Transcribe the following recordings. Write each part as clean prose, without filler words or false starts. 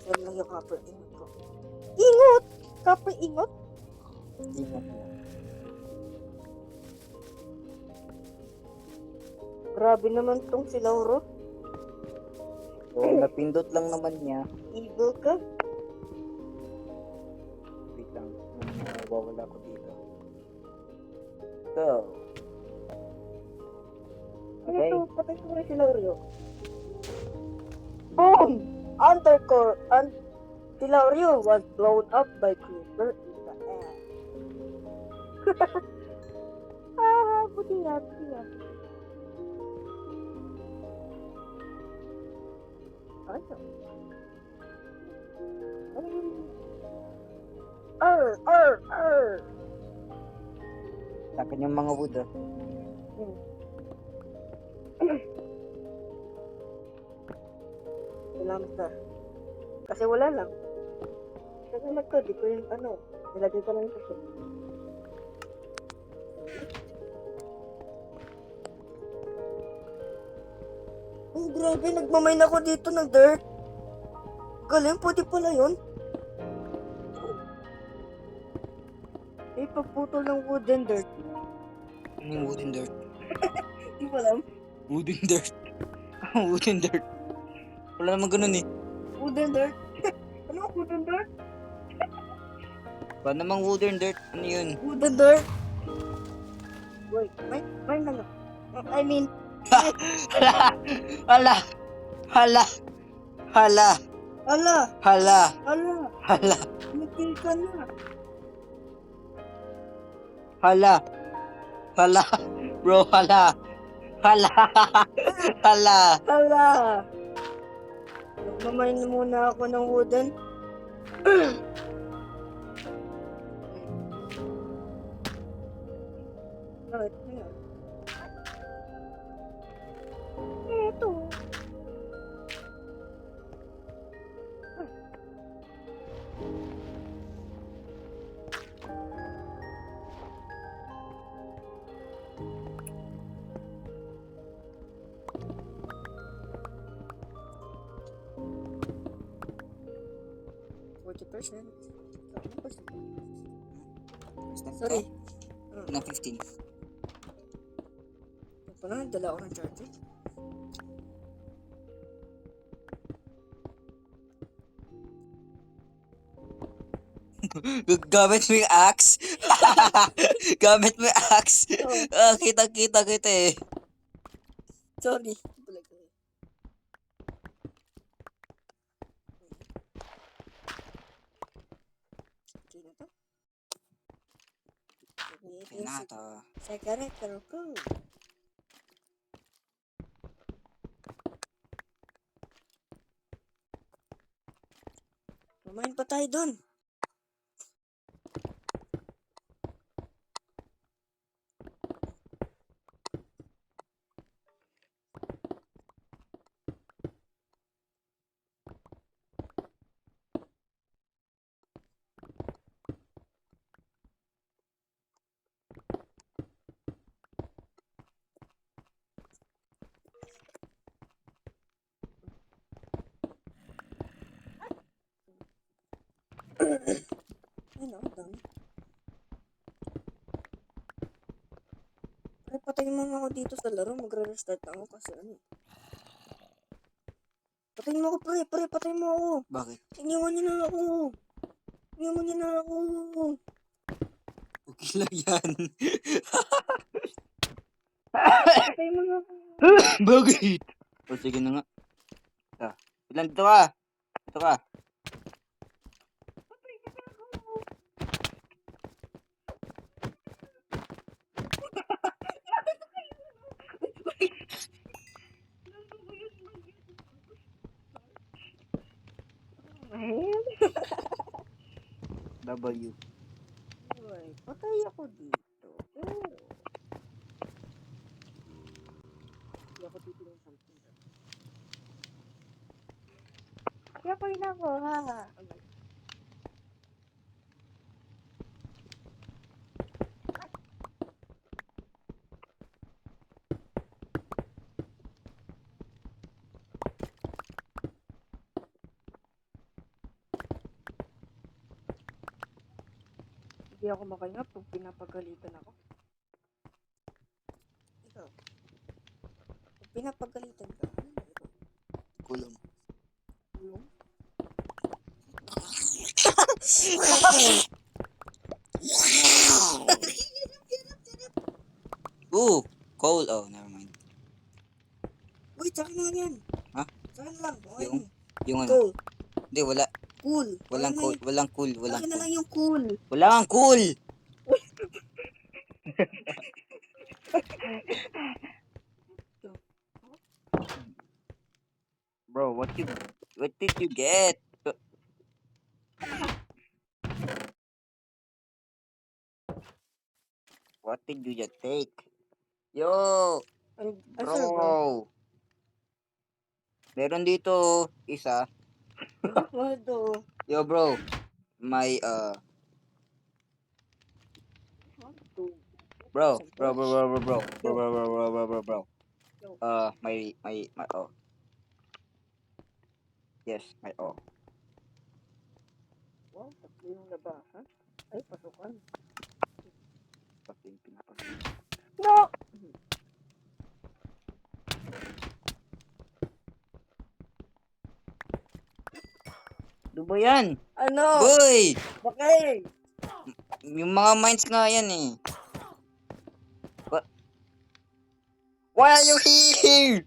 Saan lang yung copper ingot ko? Ingot! Copper ingot? Ingat mo. Grabe naman tong si Lauro. So, napindot lang naman niya. Evil ka? Wait lang. Nawawala ko dito. So. Okay. Ano to? Patay ko na si Lauro. Boom! Undercore! Si Lauro was blown up by Creeper in the air. Buti yan. Ano? Arr! Sa kanyang mga wood. Salamat ka. Kasi wala lang. Salamat ko, di ko yung nilagay ko lang kasi. Oh, grabe, nagmamine ako dito ng dirt. Galing, pwede pala yun. Pagputol ng wooden dirt. Ano yung wooden dirt? Di ba alam? Wooden dirt. Wooden dirt. Wala naman ganun eh. Wooden dirt? Ano ang wooden dirt? Ba namang wooden dirt? Ano yun? Wooden dirt? Wait, may ano? I mean, Hala! Hala! Hala! ala! Hala! Ala! Hala! Nagpil ka na. Hala! Hala! Bro, hala! Hala! Hala! Ala! Nagmamine muna ako ng wooden. Bakit? Ano? Ito. Sorry. Na 15. Ito na, dala ko ng charger. Gamit mo yung axe? Gamit mo yung axe? Oh. Kita kita eh. Sorry. Okay na to. Okay na to. Secret ko. Kumain pa tayo dun. Ano, dami. Ay, patayin mo ako dito sa laro. Magre-restart ako kasi ano. Patayin mo ako, pre. Patayin mo ako. Bakit? Iniwan niyo na ako. Okay lang yan. Patayin mo na ako. Bakit? O sige na nga. Ilan dito ka? Dito ka. W. Ay, patay ako dito. Pero, hindi ako dito ng something. Kaya pa rin ako, ha? Hindi ako makahinga pag pinapagalitan ako. Ikaw. Pag pinapagalitan ka, ano ba ito? Kulong. Kulong? Ooh! Coal. Oh, never mind. Wait, sa akin na lang yan. Ha? Sa akin na lang. Okay. Yung ano? Go. Hindi, wala. Cool. Walang cool. Walang cool. Sa Walang akin na cool. lang yung cool. Walang cool! Bro, what did you get? What did you just take? Yo! Sir, bro. Bro! Meron dito isa. Ano to? Yo, bro. My, bro. My, oh. Yes, my, oh. Wow, tatlo yung labahan. Ay, pasukan. Pati yung pinapasok. No! Ano ba yan? Ano? Boy! Bakit? Yung mga mines nga yan eh. What? Why are you here?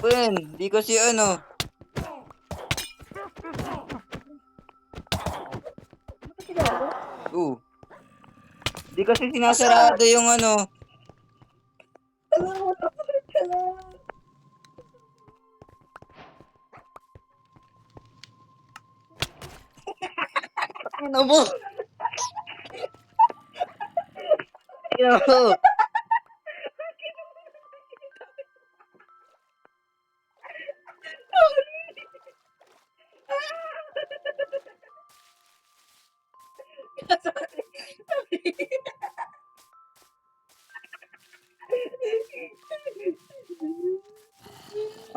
Ben, di kasi ano. Di kasi sinasarado yung ano. Ano mo? Yo.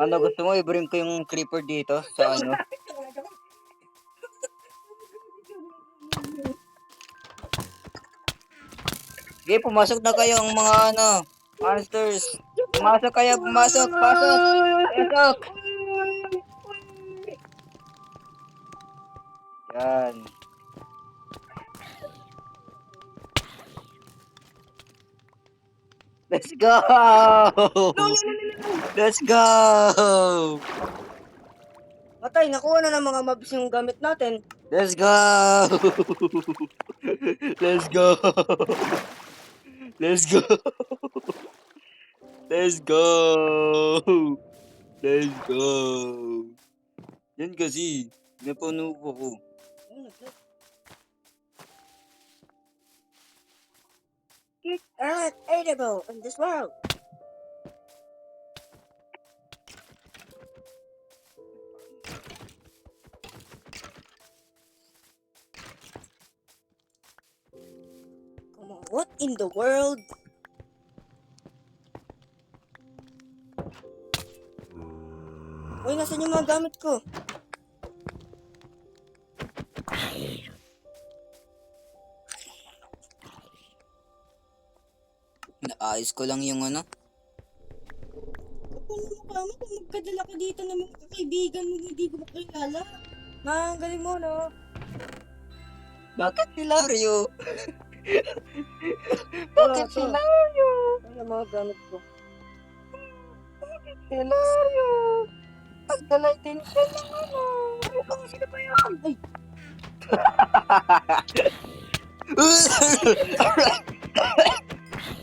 Ano gusto mo i-bring ko yung creeper dito sa ano? Sige, pumasok na kayo ang mga ano, monsters. Pumasok kayo, pumasok, pasok. Pasok. Yan. Let's go! Let's go! Patay, nakuha na ng mga mobs yung gamit natin. Let's go! Let's go! Let's go! Let's go! Let's go! Yan kasi, napuno ko. Kids are not edible in this world. Come on, what in the world? Uy, nasan yung mga gamit ko? Naayos ko lang yung ano. Kapal mo mukha mo kung magkadala ka dito ng mga kaibigan mo hindi ko makilala. Ma, ang galing mo, no? Bakit Hilario? Bakit Hilario? Ano yung mga gamit ko? Hilario? Pagdalay din siya ng ano. Mukhang sino ba yan?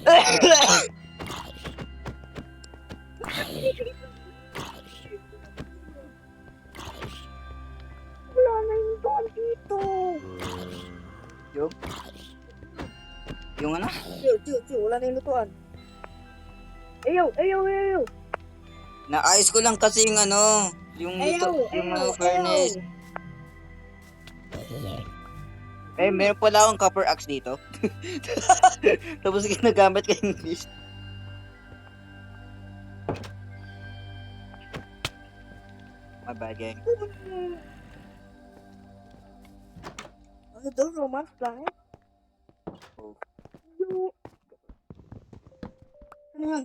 Ay, wala na yung doon dito. Yung ano? Tiyo, wala na yung lutuan. Ayaw. Naayos ko lang kasi yung ano. Yung furnace. Eh, meron pala akong copper axe dito. Tapos ginagamit ko yung fish. My bad, gang. Ano daw? Romance planet? Oh. Yo. Ano yan?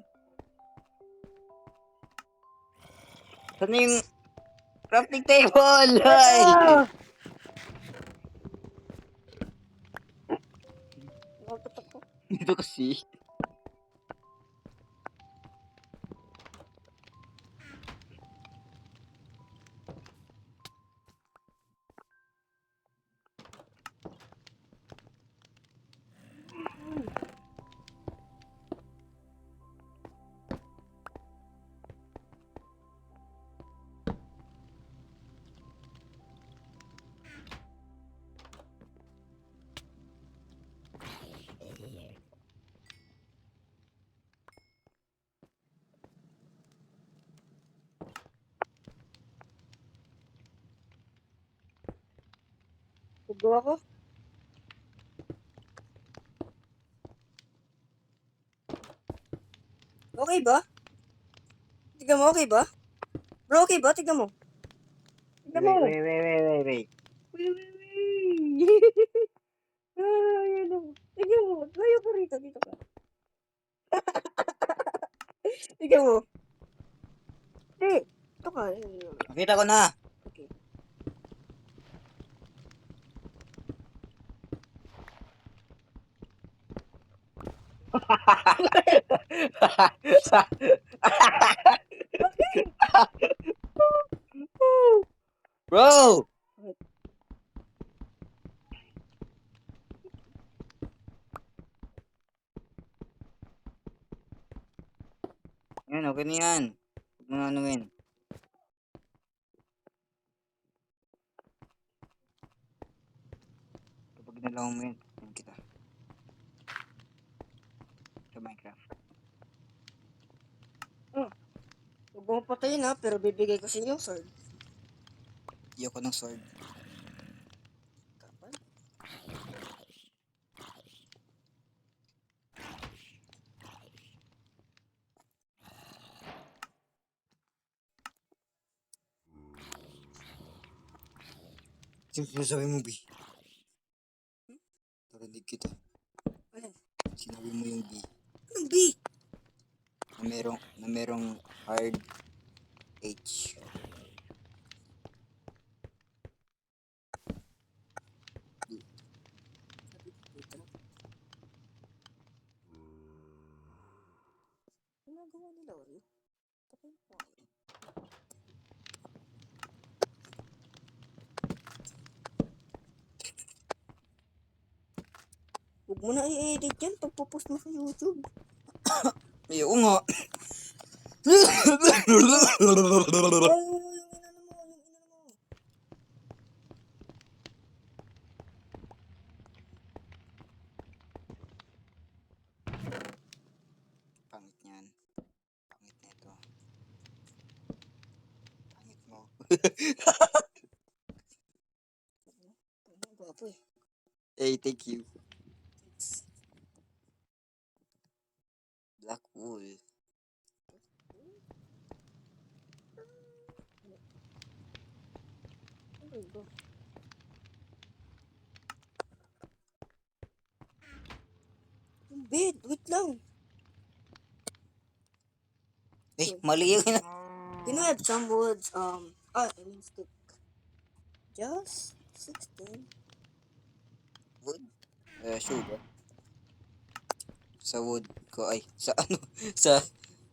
Saan yung crafting table? Ay! Ah! Nakatatak ko. Dito kasi. Tugo ako. Okay ba? Tignan mo, okay ba? Bro, okay ba? Tignan mo. Tignan mo. Wait. Wee, wee, wee. Ay, ano. Tignan mo. Layo ko rito. Dito ka. Tignan mo. Hindi. Ito ka. Nakita ko na. Okay. Bro! Yan, okay na yan. Huwag mo na anuin. Kapag nalaw mo yun, yan kita. Sa Minecraft. Huwag mo patayin ha, pero bibigay ko sa inyo yung sword. Ayoko ng sword. Kapal. Sinasabi mo, B. Narinig kita. Ano? Sinabi mo yung B. Anong B? Na merong hard H. Ginagawa nila, Oreo. Tapos po. Huwag mo na i-edit yan. Pagpupost mo sa YouTube. Ayoko nga. Ay, yung inano mo. Yung inano mo. Pangit niyan. Pangit nito. Pangit mo. Ang gwapo eh. Hey, thank you. Black wool. Ano ba? Yung bed. Wait lang. Eh, mali yun. Can I have some woods? I mean stick. Just 16. Wood? Sugar. Sa wood ko ay sa ano sa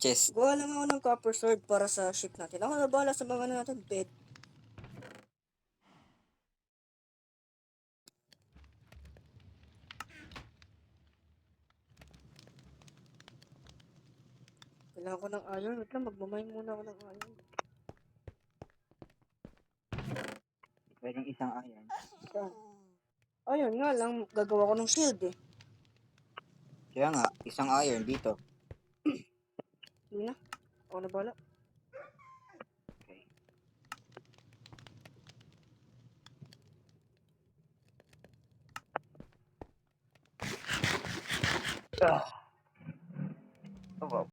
chest. Gawa lang ako ng copper sword para sa ship natin. Ako na bahala sa mga ano natin. Bed. Kailangan ko ng iron. Wait lang, magmamine muna ako ng iron. Pwedeng isang iron. Yan. Ayun nga lang, gagawa ko ng shield eh. Kaya nga, isang iron dito. Hindi na. Ako na bahala. Okay. Ah. Oh, wow.